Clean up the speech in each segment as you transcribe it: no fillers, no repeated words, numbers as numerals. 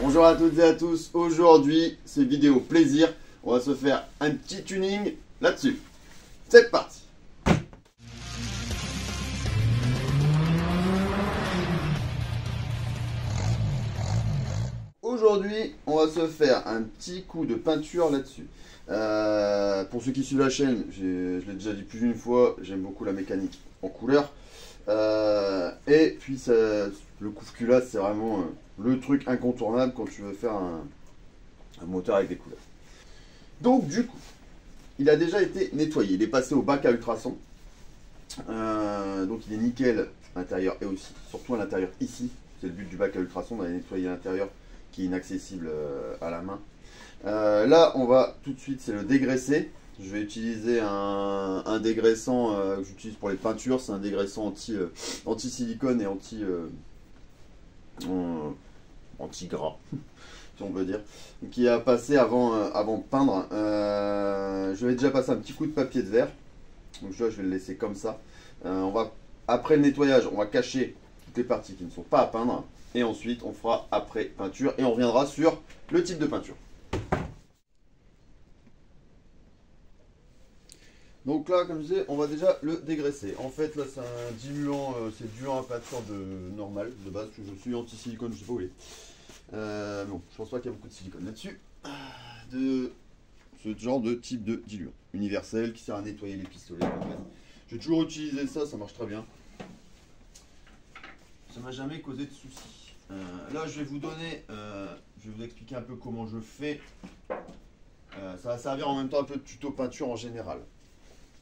Bonjour à toutes et à tous, aujourd'hui c'est vidéo plaisir, on va se faire un petit tuning là-dessus. C'est parti. Aujourd'hui on va se faire un petit coup de peinture là-dessus. Pour ceux qui suivent la chaîne, je l'ai déjà dit plus d'une fois, j'aime beaucoup la mécanique en couleur. Et puis le couve-culasse c'est vraiment le truc incontournable quand tu veux faire un moteur avec des couleurs. Donc du coup, il a déjà été nettoyé, il est passé au bac à ultrasons. Donc il est nickel à l'intérieur et aussi, surtout à l'intérieur ici. C'est le but du bac à ultrasons, d'aller nettoyer l'intérieur qui est inaccessible à la main. Là on va tout de suite, c'est le dégraisser. Je vais utiliser un dégraissant que j'utilise pour les peintures. C'est un dégraissant anti-silicone et anti-gras, si on veut dire, qui a passé avant de peindre. Je vais déjà passer un petit coup de papier de verre. Donc là, je vais le laisser comme ça. Après le nettoyage, on va cacher toutes les parties qui ne sont pas à peindre. Et ensuite, on fera après peinture. Et on reviendra sur le type de peinture. Donc là, comme je disais, on va déjà le dégraisser. En fait, là, c'est un diluant, c'est diluant à peinture normal, de base, que je suis anti-silicone, je sais pas où il est. Bon, je pense pas qu'il y a beaucoup de silicone là-dessus. De ce genre de type de diluant universel qui sert à nettoyer les pistolets. J'ai toujours utilisé ça, ça marche très bien. Ça m'a jamais causé de soucis. Là, je vais vous donner, je vais vous expliquer un peu comment je fais. Ça va servir en même temps un peu de tuto peinture en général.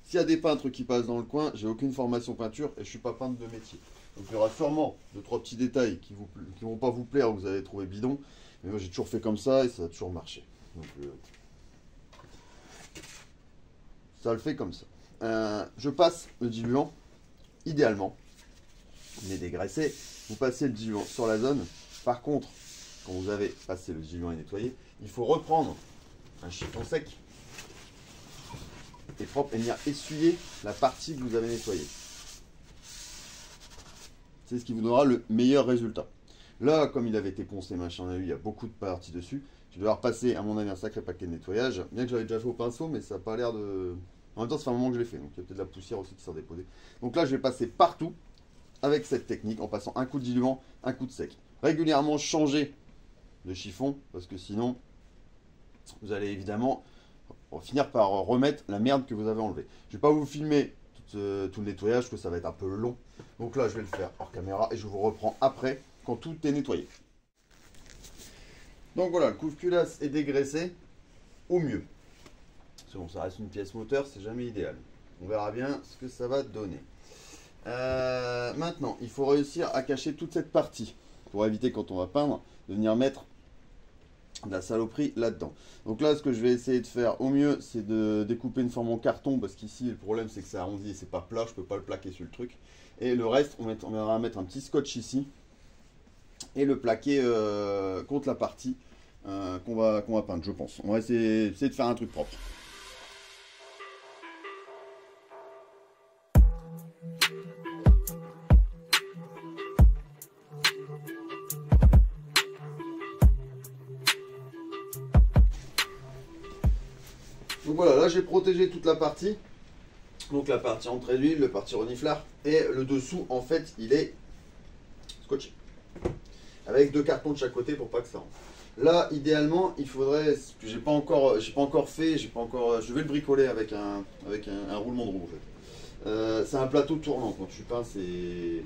S'il y a des peintres qui passent dans le coin, j'ai aucune formation peinture et je ne suis pas peintre de métier. Donc il y aura sûrement 2-3 petits détails qui ne vont pas vous plaire ou que vous allez trouver bidon. Mais moi j'ai toujours fait comme ça et ça a toujours marché. Donc ça le fait comme ça. Je passe le diluant, idéalement, il est dégraissé. Vous passez le diluant sur la zone. Par contre, quand vous avez passé le diluant et nettoyé, il faut reprendre un chiffon sec et propre et venir essuyer la partie que vous avez nettoyée. C'est ce qui vous donnera le meilleur résultat. Là, comme il avait été poncé, machin, il y a beaucoup de parties dessus. Je vais devoir passer, à mon avis, un sacré paquet de nettoyage. Bien que j'avais déjà fait au pinceau, mais ça n'a pas l'air de... En même temps, ça fait un moment que je l'ai fait, donc il y a peut-être de la poussière aussi qui s'est déposée. Donc là, je vais passer partout avec cette technique, en passant un coup de diluant, un coup de sec. Régulièrement changer de chiffon, parce que sinon, vous allez évidemment... On va finir par remettre la merde que vous avez enlevée. Je ne vais pas vous filmer tout le nettoyage parce que ça va être un peu long. Donc là, je vais le faire hors caméra et je vous reprends après quand tout est nettoyé. Donc voilà, le couve-culasse est dégraissé au mieux. C'est bon, ça reste une pièce moteur, c'est jamais idéal. On verra bien ce que ça va donner. Maintenant, il faut réussir à cacher toute cette partie pour éviter quand on va peindre de venir mettre de la saloperie là-dedans. Donc là, ce que je vais essayer de faire au mieux, c'est de découper une forme en carton, parce qu'ici, le problème, c'est que c'est arrondi et c'est pas plat, je peux pas le plaquer sur le truc. Et le reste, on va mettre un petit scotch ici, et le plaquer contre la partie qu'on va peindre, je pense. On va essayer de faire un truc propre. Donc voilà, là j'ai protégé toute la partie. Donc la partie entrée d'huile, la partie reniflard. Et le dessous, en fait, il est scotché. Avec 2 cartons de chaque côté pour pas que ça rentre. Là, idéalement, il faudrait, que j'ai pas encore fait, je vais le bricoler avec un roulement de roue en fait. C'est un plateau tournant, quand tu peins, c'est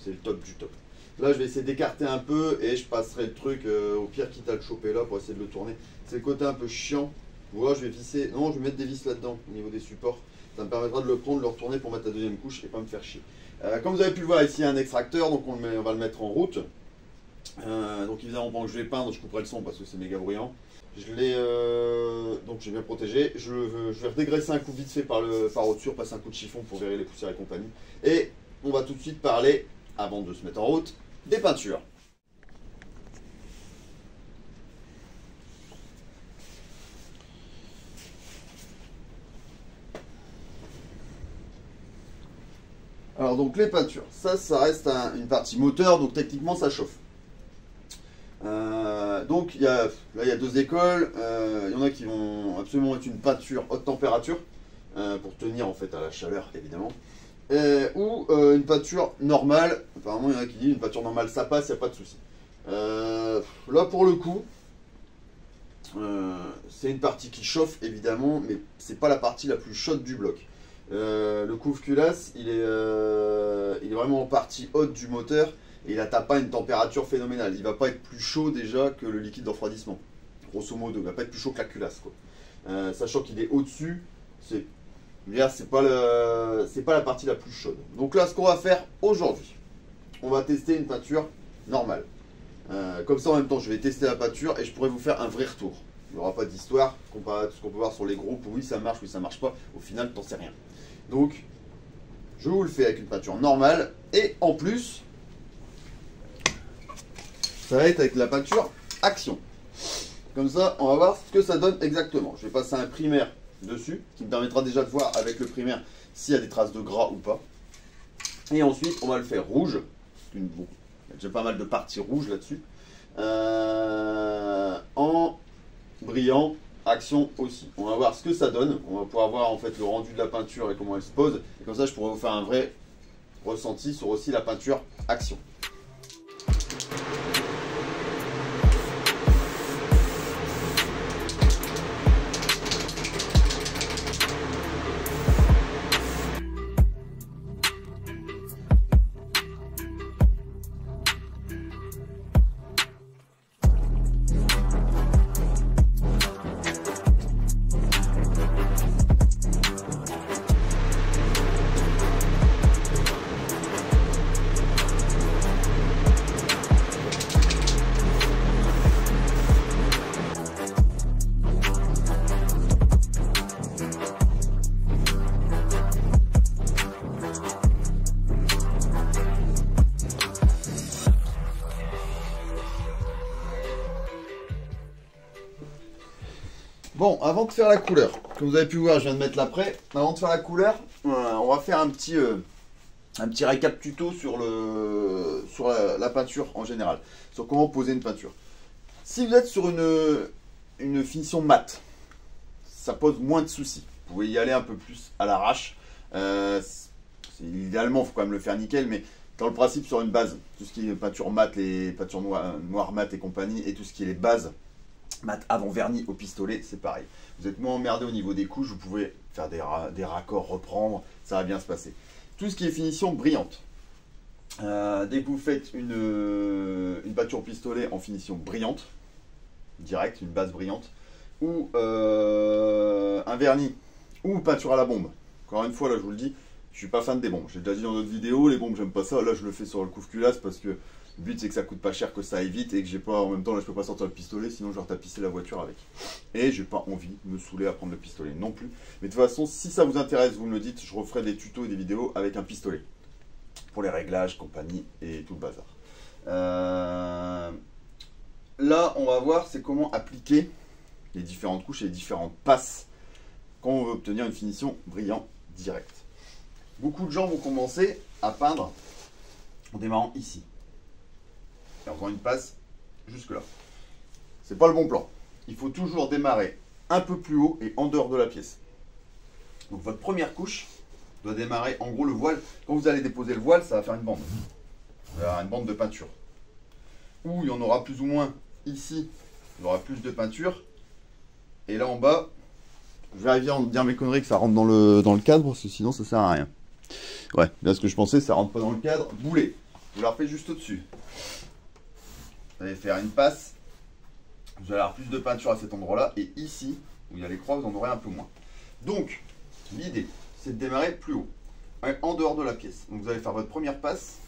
le top du top. Là, je vais essayer d'écarter un peu et je passerai le truc, au pire, quitte à le choper là pour essayer de le tourner. C'est le côté un peu chiant. Voilà, je vais visser, non, je vais mettre des vis là-dedans au niveau des supports. Ça me permettra de le prendre, de le retourner pour mettre la deuxième couche et pas me faire chier. Comme vous avez pu le voir ici, il y a un extracteur, donc on va le mettre en route. Donc évidemment, pendant que je vais peindre, je couperai le son parce que c'est méga bruyant. Je l'ai donc j'ai bien protégé. Je vais redégraisser un coup vite fait par au-dessus, passer un coup de chiffon pour virer les poussières et compagnie. Et on va tout de suite parler, avant de se mettre en route, des peintures. Alors donc les peintures, ça reste une partie moteur, donc techniquement ça chauffe. Donc là il y a deux écoles, il y en a qui vont absolument mettre une peinture haute température pour tenir en fait à la chaleur évidemment, ou une peinture normale. Apparemment il y en a qui disent une peinture normale ça passe, il n'y a pas de souci. Là pour le coup, c'est une partie qui chauffe évidemment, mais c'est pas la partie la plus chaude du bloc. Le couve-culasse il est vraiment en partie haute du moteur. Et il n'atteint pas une température phénoménale. Il ne va pas être plus chaud déjà que le liquide d'enfroidissement. Grosso modo, il ne va pas être plus chaud que la culasse, quoi. Sachant qu'il est au-dessus, c'est pas la partie la plus chaude. Donc là, ce qu'on va faire aujourd'hui, on va tester une peinture normale. Comme ça, en même temps, je vais tester la peinture et je pourrai vous faire un vrai retour. Il n'y aura pas d'histoire comparé à tout ce qu'on peut voir sur les groupes. Oui, ça marche, oui, ça marche pas. Au final, t'en sais rien. Donc, je vous le fais avec une peinture normale. Et en plus, ça va être avec la peinture Action. Comme ça, on va voir ce que ça donne exactement. Je vais passer un primaire dessus, qui me permettra déjà de voir avec le primaire s'il y a des traces de gras ou pas. Et ensuite, on va le faire rouge. Bon, il y a déjà pas mal de parties rouges là-dessus. En brillant, Action aussi. On va voir ce que ça donne. On va pouvoir voir en fait le rendu de la peinture et comment elle se pose. Et comme ça, je pourrai vous faire un vrai ressenti sur aussi la peinture Action. Bon, avant de faire la couleur, comme vous avez pu voir, je viens de mettre l'après. Avant de faire la couleur, on va faire un petit récap tuto sur la peinture en général, sur comment poser une peinture. Si vous êtes sur une finition mate, ça pose moins de soucis. Vous pouvez y aller un peu plus à l'arrache. Idéalement, il faut quand même le faire nickel, mais dans le principe, sur une base, tout ce qui est peinture mate, les peintures noires mat et compagnie, et tout ce qui est les bases mat avant vernis au pistolet, c'est pareil. Vous êtes moins emmerdé au niveau des couches, vous pouvez faire des raccords, reprendre, ça va bien se passer. Tout ce qui est finition brillante. Dès que vous faites une peinture au pistolet en finition brillante, direct, une base brillante, ou un vernis, ou peinture à la bombe. Encore une fois, là je vous le dis, je suis pas fan des bombes. J'ai déjà dit dans d'autres vidéos, les bombes j'aime pas ça. Là je le fais sur le couve-culasse parce que le but c'est que ça coûte pas cher, que ça aille vite et que j'ai pas, en même temps là je peux pas sortir le pistolet, sinon je vais retapisser la voiture avec. Et j'ai pas envie de me saouler à prendre le pistolet non plus. Mais de toute façon, si ça vous intéresse, vous me le dites, je referai des tutos et des vidéos avec un pistolet. Pour les réglages, compagnie et tout le bazar. Là on va voir c'est comment appliquer les différentes couches et les différentes passes quand on veut obtenir une finition brillant directe. Beaucoup de gens vont commencer à peindre en démarrant ici. Et en faisant une passe jusque là. C'est pas le bon plan. Il faut toujours démarrer un peu plus haut et en dehors de la pièce. Donc votre première couche doit démarrer, en gros le voile, quand vous allez déposer le voile, ça va faire une bande. Vous allez avoir une bande de peinture. Où il y en aura plus ou moins ici, il y aura plus de peinture. Et là en bas, je vais arriver à dire mes conneries que ça rentre dans le cadre, parce que sinon ça sert à rien. Ouais, là ce que je pensais, ça rentre pas dans le cadre. Boulet, vous la refaites juste au-dessus. Vous allez faire une passe. Vous allez avoir plus de peinture à cet endroit-là. Et ici, où il y a les croix, vous en aurez un peu moins. Donc, l'idée, c'est de démarrer plus haut, en dehors de la pièce. Donc vous allez faire votre première passe,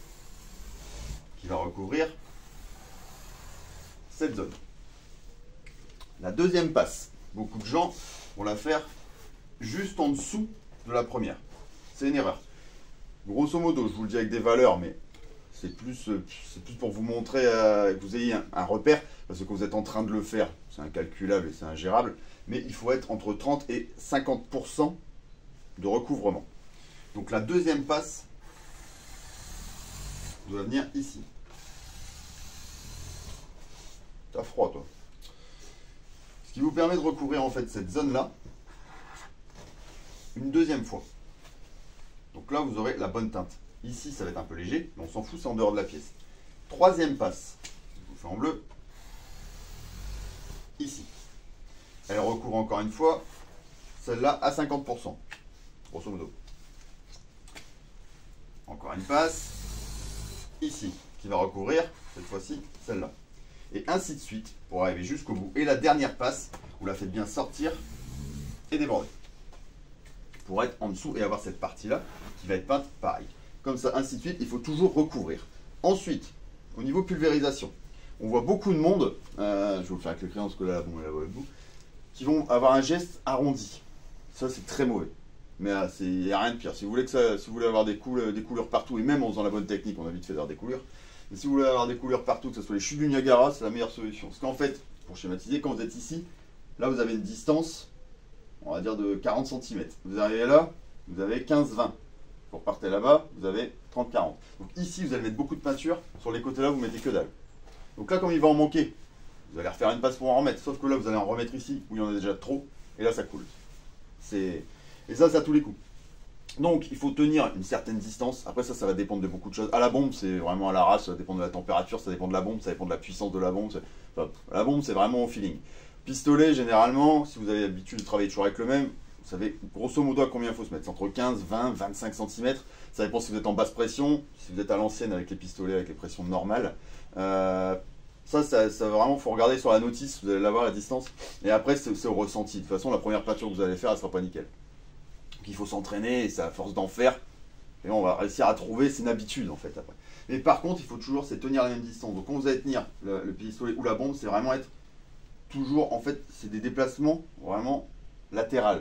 qui va recouvrir cette zone. La deuxième passe, beaucoup de gens vont la faire juste en dessous de la première. C'est une erreur. Grosso modo, je vous le dis avec des valeurs, mais c'est plus pour vous montrer que vous ayez un repère, parce que quand vous êtes en train de le faire, c'est incalculable et c'est ingérable, mais il faut être entre 30 et 50% de recouvrement. Donc la deuxième passe doit venir ici. T'as froid toi. qui vous permet de recouvrir en fait cette zone-là une deuxième fois. Donc là, vous aurez la bonne teinte. Ici, ça va être un peu léger, mais on s'en fout, c'est en dehors de la pièce. Troisième passe, je vous fais en bleu, ici. Elle recouvre encore une fois, celle-là à 50%, grosso modo. Encore une passe, ici, qui va recouvrir, cette fois-ci, celle-là. Et ainsi de suite, pour arriver jusqu'au bout. Et la dernière passe, vous la faites bien sortir et déborder. Pour être en dessous et avoir cette partie-là, qui va être peinte pareil. Comme ça, ainsi de suite, il faut toujours recouvrir. Ensuite, au niveau pulvérisation, on voit beaucoup de monde, je vais vous le faire avec le crayon parce que là, bon, là, avec vous, qui vont avoir un geste arrondi. Ça, c'est très mauvais. Mais il n'y a rien de pire. Si vous voulez avoir des couleurs partout, et même en faisant la bonne technique, on a vite fait d'avoir des couleurs. Mais si vous voulez avoir des couleurs partout, que ce soit les chutes du Niagara, c'est la meilleure solution. Parce qu'en fait, pour schématiser, quand vous êtes ici, là, vous avez une distance, on va dire de 40 cm. Vous arrivez là, vous avez 15-20. Vous repartez là-bas, vous avez 30-40. Donc ici, vous allez mettre beaucoup de peinture. Sur les côtés là, vous mettez que dalle. Donc là, comme il va en manquer, vous allez refaire une passe pour en remettre. Sauf que là, vous allez en remettre ici, où il y en a déjà trop. Et là, ça coule. Et ça, c'est à tous les coups. Donc, il faut tenir une certaine distance. Après, ça va dépendre de beaucoup de choses. À la bombe, c'est vraiment à l'arrache. Ça dépend de la température, ça dépend de la bombe, ça dépend de la puissance de la bombe. Enfin, la bombe, c'est vraiment au feeling. Pistolet, généralement, si vous avez l'habitude de travailler toujours avec le même, vous savez grosso modo à combien il faut se mettre. C'est entre 15, 20, 25 cm. Ça dépend si vous êtes en basse pression, si vous êtes à l'ancienne avec les pistolets, avec les pressions normales. Ça vraiment, il faut regarder sur la notice, vous allez l'avoir à distance. Et après, c'est au ressenti. De toute façon, la première peinture que vous allez faire, elle ne sera pas nickel. Donc il faut s'entraîner, et c'est à force d'en faire. Et on va réussir à trouver, c'est une habitude en fait après. Mais par contre, il faut toujours tenir la même distance. Donc quand vous allez tenir le pistolet ou la bombe, c'est vraiment être toujours, en fait, c'est des déplacements vraiment latéraux.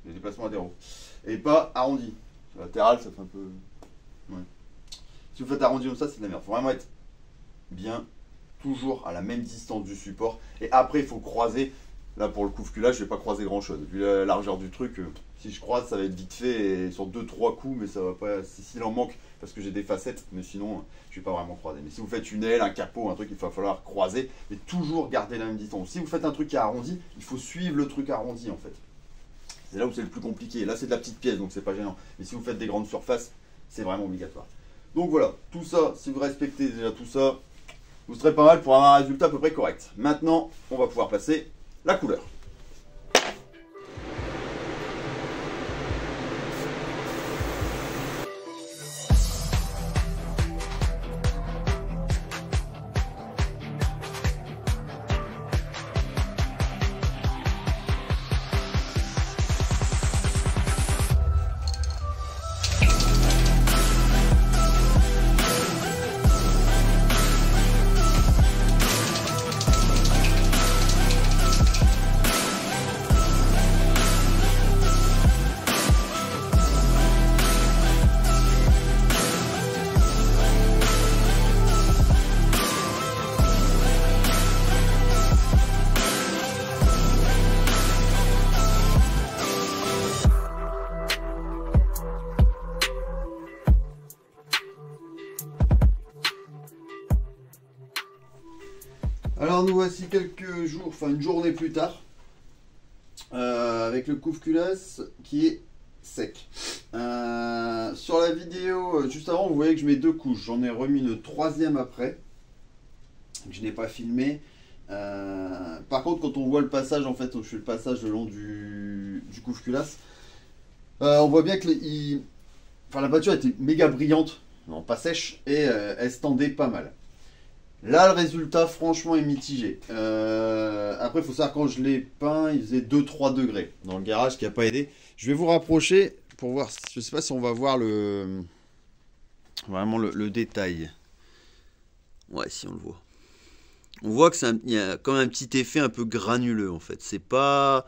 Des déplacements latéraux. Et pas arrondis. Latéral, ça fait un peu... Ouais. Si vous faites arrondi comme ça, c'est de la merde. Il faut vraiment être bien, toujours à la même distance du support. Et après, il faut croiser. Là, pour le couve-culasse, je ne vais pas croiser grand-chose. Vu la largeur du truc, si je croise, ça va être vite fait et sur 2-3 coups, mais ça va pas... S'il en manque, parce que j'ai des facettes, mais sinon, je ne vais pas vraiment croiser. Mais si vous faites une aile, un capot, un truc, il va falloir croiser et toujours garder la même distance. Si vous faites un truc qui est arrondi, il faut suivre le truc arrondi, en fait. C'est là où c'est le plus compliqué. Là, c'est de la petite pièce, donc c'est pas gênant. Mais si vous faites des grandes surfaces, c'est vraiment obligatoire. Donc voilà, tout ça, si vous respectez déjà tout ça, vous serez pas mal pour avoir un résultat à peu près correct. Maintenant, on va pouvoir passer la couleur. Alors nous voici quelques jours, enfin une journée plus tard, avec le couve-culasse qui est sec. Sur la vidéo, juste avant, vous voyez que je mets 2 couches. J'en ai remis une 3e après, que je n'ai pas filmé. Par contre, quand on voit le passage, en fait, je fais le passage le long du couve-culasse, on voit bien que la peinture était méga brillante, non pas sèche, et elle se tendait pas mal. Là, le résultat, franchement, est mitigé. Après, il faut savoir, quand je l'ai peint, il faisait 2-3 degrés dans le garage, qui n'a pas aidé. Je vais vous rapprocher pour voir, je ne sais pas si on va voir vraiment le détail. Ouais, si on le voit. On voit que il y a comme un petit effet un peu granuleux, en fait. C'est pas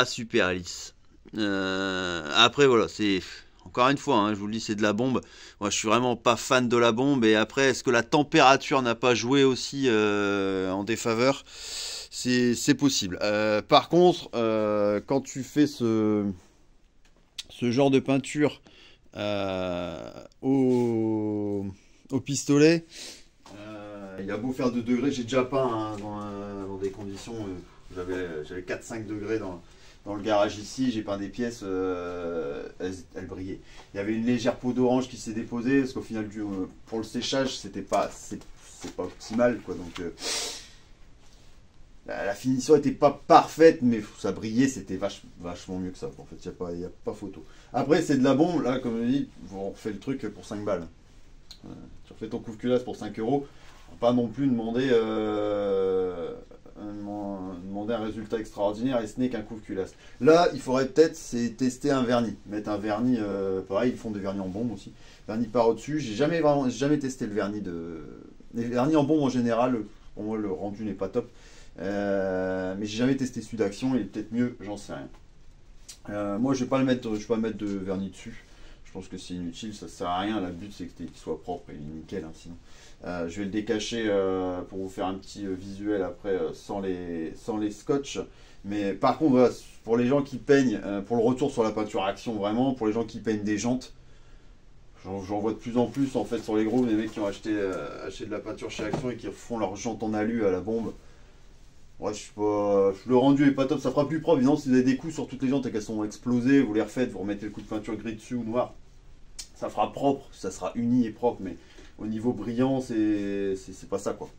super lisse. Après, voilà, c'est... Encore une fois, hein, je vous le dis, c'est de la bombe. Moi, je suis vraiment pas fan de la bombe. Et après, est-ce que la température n'a pas joué aussi en défaveur? C'est possible. Par contre, quand tu fais ce genre de peinture au pistolet, Il a beau faire 2 degrés, j'ai déjà peint hein, dans des conditions, j'avais 4-5 degrés dans le garage ici, j'ai peint des pièces, elles brillaient. Il y avait une légère peau d'orange qui s'est déposée, parce qu'au final, pour le séchage, c'est pas optimal, quoi. Donc, la finition n'était pas parfaite, mais ça brillait, c'était vachement mieux que ça. En fait, il n'y a pas photo. Après, c'est de la bombe, là, comme je dis, on refait le truc pour 5 balles. Tu refais ton couve-culasse pour 5 euros, pas non plus demander un résultat extraordinaire et ce n'est qu'un couve-culasse. Là, il faudrait peut-être tester un vernis. Mettre un vernis, pareil, ils font des vernis en bombe aussi. Vernis par au-dessus. J'ai jamais testé le vernis Les vernis en bombe en général, pour moi, le rendu n'est pas top. Mais j'ai jamais testé celui d'Action, il est peut-être mieux, j'en sais rien. Moi, je vais pas mettre de vernis dessus. Je pense que c'est inutile, ça sert à rien. Le but, c'est qu'il soit propre et nickel, hein, sinon. Je vais le décacher pour vous faire un petit visuel après sans les scotch. Mais par contre, voilà, pour les gens qui peignent, pour le retour sur la peinture Action, vraiment, pour les gens qui peignent des jantes, j'en vois de plus en plus en fait sur les groupes, des mecs qui ont acheté de la peinture chez Action et qui font leurs jantes en alu à la bombe. Ouais, je sais pas, le rendu est pas top, ça fera plus propre. Évidemment, si vous avez des coups sur toutes les jantes et qu'elles sont explosées, vous les refaites, vous remettez le coup de peinture gris dessus ou noir, ça fera propre, ça sera uni et propre, mais au niveau brillant, c'est pas ça quoi.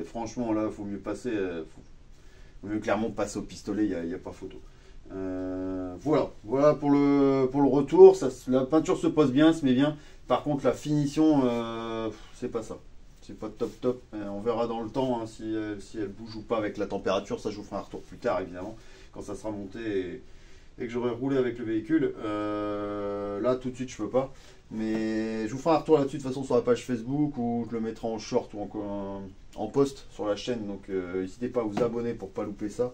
Franchement, là, il faut mieux passer, faut mieux clairement passer au pistolet, il n'y a pas photo. Voilà pour le retour. La peinture se pose bien, se met bien. Par contre, la finition, c'est pas ça. C'est pas top. On verra dans le temps hein, si elle bouge ou pas avec la température. Ça, je vous ferai un retour plus tard, évidemment, quand ça sera monté et que j'aurai roulé avec le véhicule. Là, tout de suite, je peux pas. Mais je vous ferai un retour là-dessus de toute façon sur la page Facebook ou je le mettrai en short ou en post sur la chaîne. Donc, n'hésitez pas à vous abonner pour pas louper ça.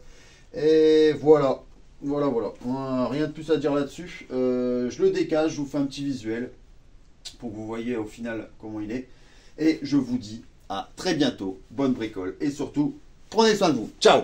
Et voilà. Rien de plus à dire là-dessus. Je le décale, je vous fais un petit visuel pour que vous voyez au final comment il est. Et je vous dis à très bientôt, bonne bricole et surtout, prenez soin de vous. Ciao!